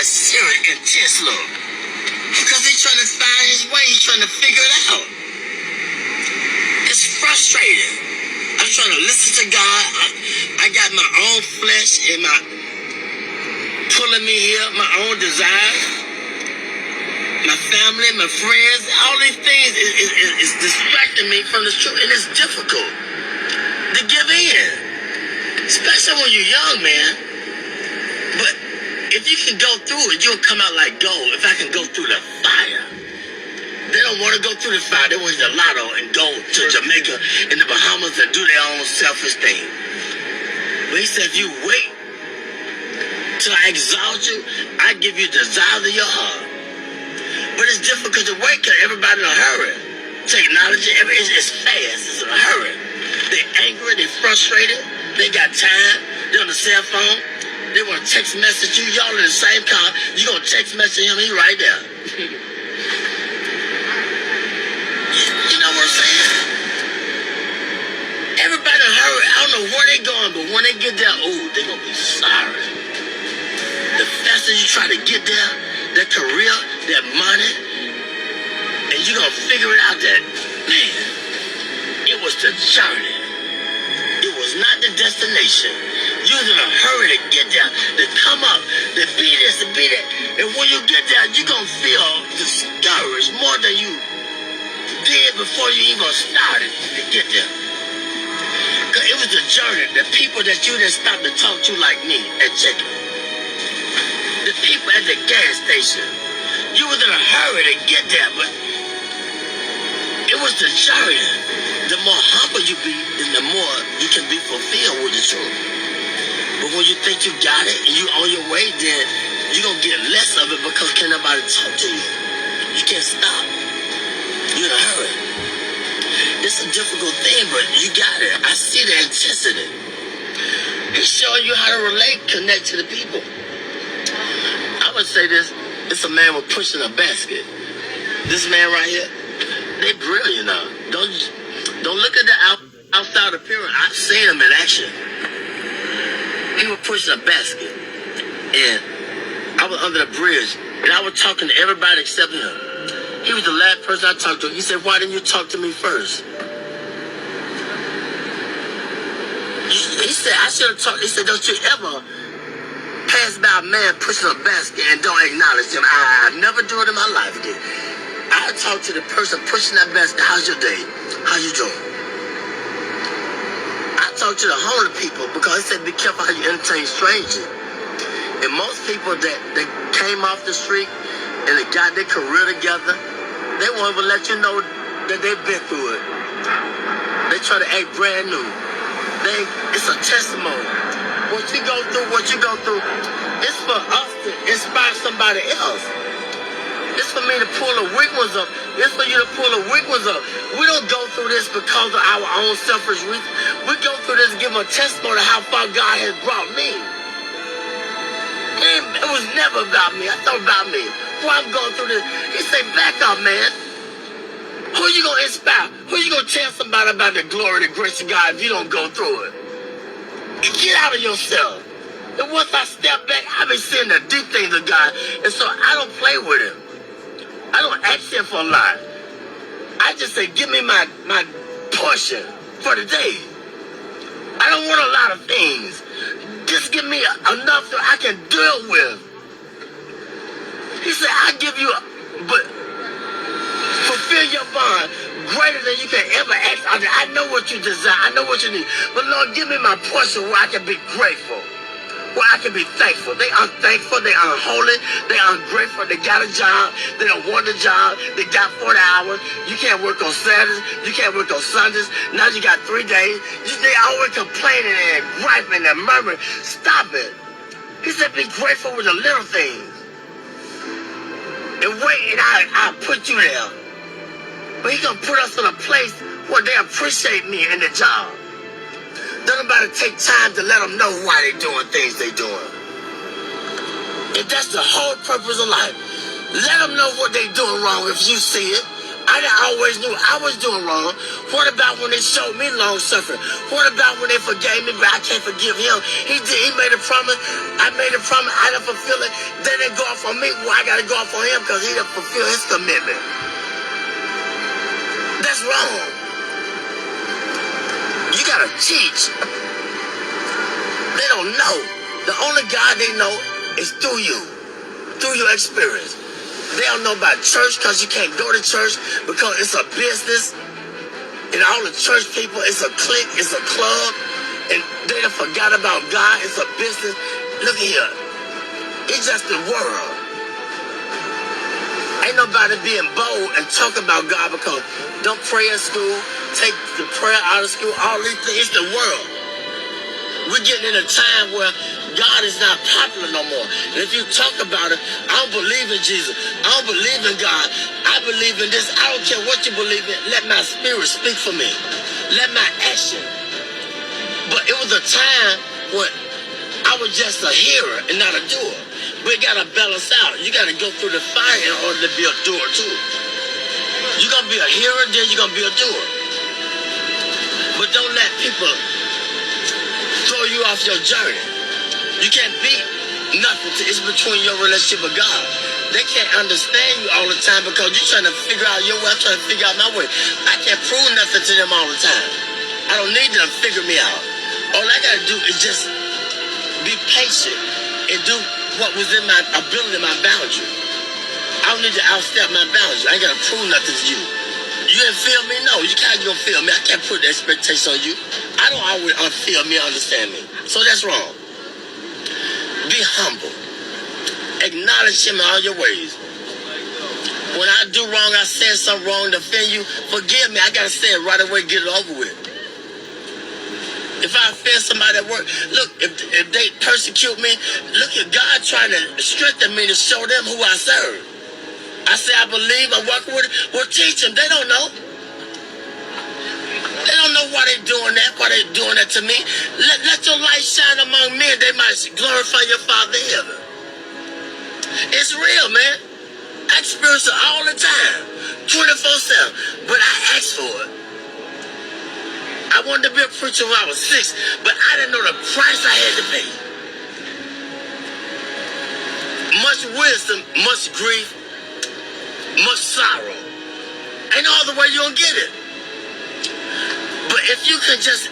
that serious, intense look. Because he's trying to find his way. He's trying to figure it out. It's frustrating. I'm trying to listen to God. I got my own flesh and my pulling me here, my own desires, my family, my friends. All these things is distracting me from the truth, and it's difficult to give in, especially when you're young, man. But if you can go through it, you'll come out like gold. If I can go through the fire. They don't want to go through the fire. They want the lotto and go to Jamaica and the Bahamas and do their own selfish thing. But he said, if you wait till I exalt you, I give you the desires of your heart. But it's difficult to wait because everybody in a hurry. Technology, it's fast. It's in a hurry. They're angry. They're frustrated. They got time. They're on the cell phone. They want to text message you. Y'all in the same car. You going to text message him. He right there. You know what I'm saying? Everybody in a hurry. I don't know where they going, but when they get there, oh, they going to be sorry. The faster you try to get there, that career, that money, and you're going to figure it out that, man, it was the journey. It was not the destination. You was in a hurry to get there, to come up, to be this, to be that. And when you get there, you're going to feel discouraged more than you did before you even started to get there. Because it was the journey, the people that you didn't stop to talk to like me at Chicken. The people at the gas station. You was in a hurry to get there, but it was the journey. The more humble you be, then the more you can be fulfilled with the truth. But when you think you got it and you on your way, then you're going to get less of it because can't nobody talk to you. You can't stop. You're in a hurry. It's a difficult thing, but you got it. I see the intensity. He's showing you how to relate, connect to the people. I would say this, it's a man with pushing a basket. This man right here, they brilliant now. Don't look at the outside appearance. I've seen him in action. He was pushing a basket. And I was under the bridge, and I was talking to everybody except him. He was the last person I talked to. He said, why didn't you talk to me first? He said, I should have talked. He said, don't you ever pass by a man pushing a basket and don't acknowledge him. I never do it in my life again. I talk to the person pushing that basket. How's your day? How you doing? I talk to the homeless people because he said, be careful how you entertain strangers. And most people that came off the street and they got their career together, they won't even let you know that they've been through it. They try to act brand new. It's a testimony. What you go through, it's for us to inspire somebody else. It's for me to pull the weak ones up. It's for you to pull the weak ones up. We don't go through this because of our own selfish reasons. We go through this to give a testimony of how far God has brought me. It was never about me. I thought about me. Why I'm going through this. He said, back up, man. Who you going to inspire? Who you going to tell somebody about the glory, the grace of God if you don't go through it? Get out of yourself. And once I step back, I be seeing the deep things of God. And so I don't play with him. I don't ask him for a lot. I just say, give me my portion for the day. I don't want a lot of things. Just give me enough that I can deal with. He said, I give you, but fulfill your bond greater than you can ever ask. I know what you desire. I know what you need. But Lord, give me my portion where I can be grateful. Where I can be thankful. They unthankful. They unholy. They ungrateful. They got a job. They don't want a job. They got 40 hours. You can't work on Saturdays. You can't work on Sundays. Now you got 3 days. They always complaining and griping and murmuring. Stop it. He said be grateful with the little things. And wait, and I'll put you there. But he's going to put us in a place where they appreciate me in the job. Don't nobody take time to let them know why they're doing things they're doing. And that's the whole purpose of life. Let them know what they're doing wrong if you see it. I always knew I was doing wrong. What about when they showed me long suffering? What about when they forgave me, but I can't forgive him? He made a promise. I made a promise. I didn't fulfill it. They didn't go off on me. Well, I got to go off on him because he didn't fulfill his commitment. That's wrong. You got to teach. They don't know. The only God they know is through you, through your experience. They don't know about church because you can't go to church because it's a business. And all the church people, it's a clique, it's a club. And they done forgot about God. It's a business. Look here. It's just the world. Ain't nobody being bold and talk about God because don't pray in school, take the prayer out of school, all these things. It's the world. We're getting in a time where God is not popular no more. And if you talk about it, I don't believe in Jesus. I don't believe in God. I believe in this. I don't care what you believe in. Let my spirit speak for me. Let my action. But it was a time when I was just a hearer and not a doer. We got to balance out. You got to go through the fire in order to be a doer too. You're going to be a hearer, then you're going to be a doer. But don't let people throw you off your journey. You can't beat nothing. It's between your relationship with God. They can't understand you all the time because you're trying to figure out your way. I'm trying to figure out my way. I can't prove nothing to them all the time. I don't need them to figure me out. All I got to do is just be patient and do what was in my ability, my boundary. I don't need to outstep my boundary. I ain't got to prove nothing to you. You didn't feel me? No, you can't go feel me. I can't put the expectation on you. I don't always feel me, understand me. So that's wrong. Be humble. Acknowledge him in all your ways. When I do wrong, I said something wrong to offend you, forgive me. I got to say it right away, get it over with. If I offend somebody at work, look, if they persecute me, look at God trying to strengthen me to show them who I serve. I say I believe, I'm working with it. Well, teach them. They don't know. They don't know why they're doing that, why they're doing that to me. Let your light shine among men. They might glorify your Father in heaven. It's real, man. I experience it all the time, 24/7. But I asked for it. I wanted to be a preacher when I was 6, but I didn't know the price I had to pay. Much wisdom, much grief, much sorrow. Ain't no other way you're going to get it. But if you can just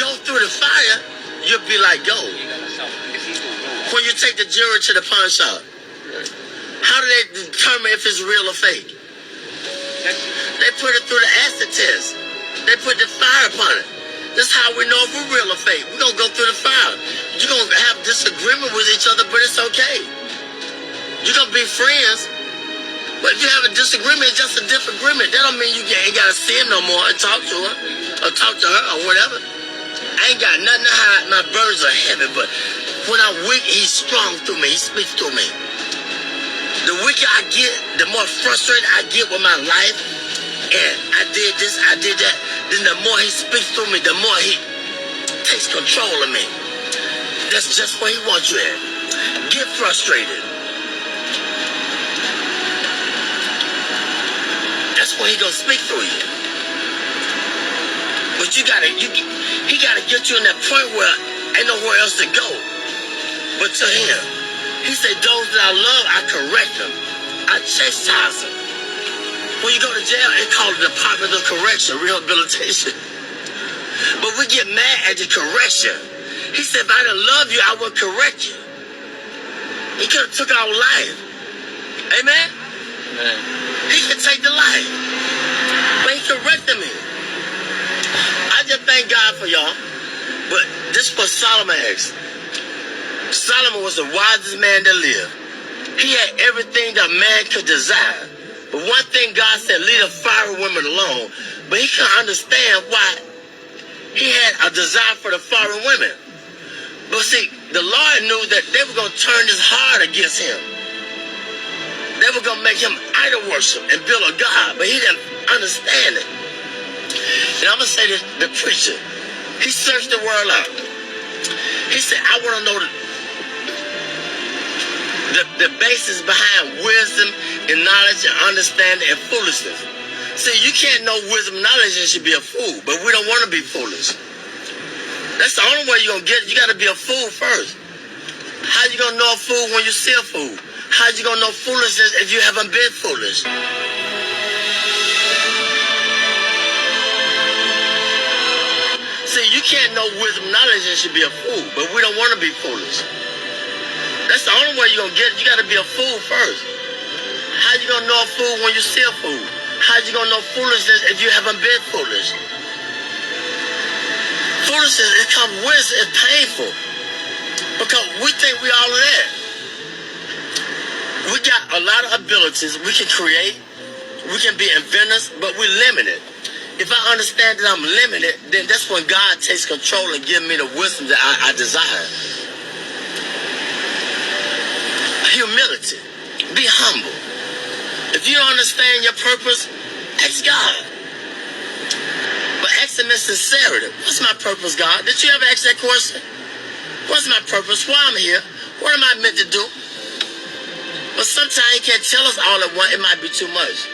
go through the fire, you'll be like gold. When you take the jewelry to the pawn shop, how do they determine if it's real or fake? They put it through the acid test. They put the fire upon it. That's how we know if we're real or fake. We're going to go through the fire. You're going to have disagreement with each other, but it's okay. You're going to be friends. But if you have a disagreement, it's just a disagreement. That don't mean you ain't got to see him no more and talk to her or talk to her or whatever. I ain't got nothing to hide. My burdens are heavy, but when I'm weak, he's strong through me. He speaks through me. The weaker I get, the more frustrated I get with my life. And I did this, I did that. Then the more he speaks through me, the more he takes control of me. That's just where he wants you at. Get frustrated. That's when he gonna speak through you. But he gotta get you in that point where ain't nowhere else to go but to him. He said, those that I love, I correct them. I chastise them. When you go to jail, they call it the Department of Correction, rehabilitation. But we get mad at the correction. He said, if I didn't love you, I would correct you. He could have took our life. Amen? Amen. He could take the life. But he corrected me. I just thank God for y'all. But this is what Solomon asked. Solomon was the wisest man that lived. He had everything that man could desire. But one thing God said, leave the foreign women alone. But he couldn't understand why he had a desire for the foreign women. But see, the Lord knew that they were going to turn his heart against him. They were going to make him idol worship and build a God. But he didn't understand it. And I'm going to say this, the preacher, he searched the world out. He said, I want to know the basis behind wisdom and knowledge and understanding and foolishness. See, you can't know wisdom and knowledge and should be a fool, but we don't want to be foolish. That's the only way you're going to get it. You got to be a fool first. How you going to know a fool when you see a fool? How you going to know foolishness if you haven't been foolish? See, you can't know wisdom and knowledge and should be a fool, but we don't want to be foolish. That's the only way you're going to get it. You got to be a fool first. How you going to know a fool when you see a fool? How you going to know foolishness if you haven't been foolish? Foolishness, it comes with, it's painful. Because we think we all of that. We got a lot of abilities. We can create. We can be inventors, but we're limited. If I understand that I'm limited, then that's when God takes control and gives me the wisdom that I desire. Humility. Be humble. If you don't understand your purpose, ask God. But ask Him in sincerity. What's my purpose, God? Did you ever ask that question? What's my purpose? Why I'm here? What am I meant to do? But sometimes He can't tell us all at once. It might be too much.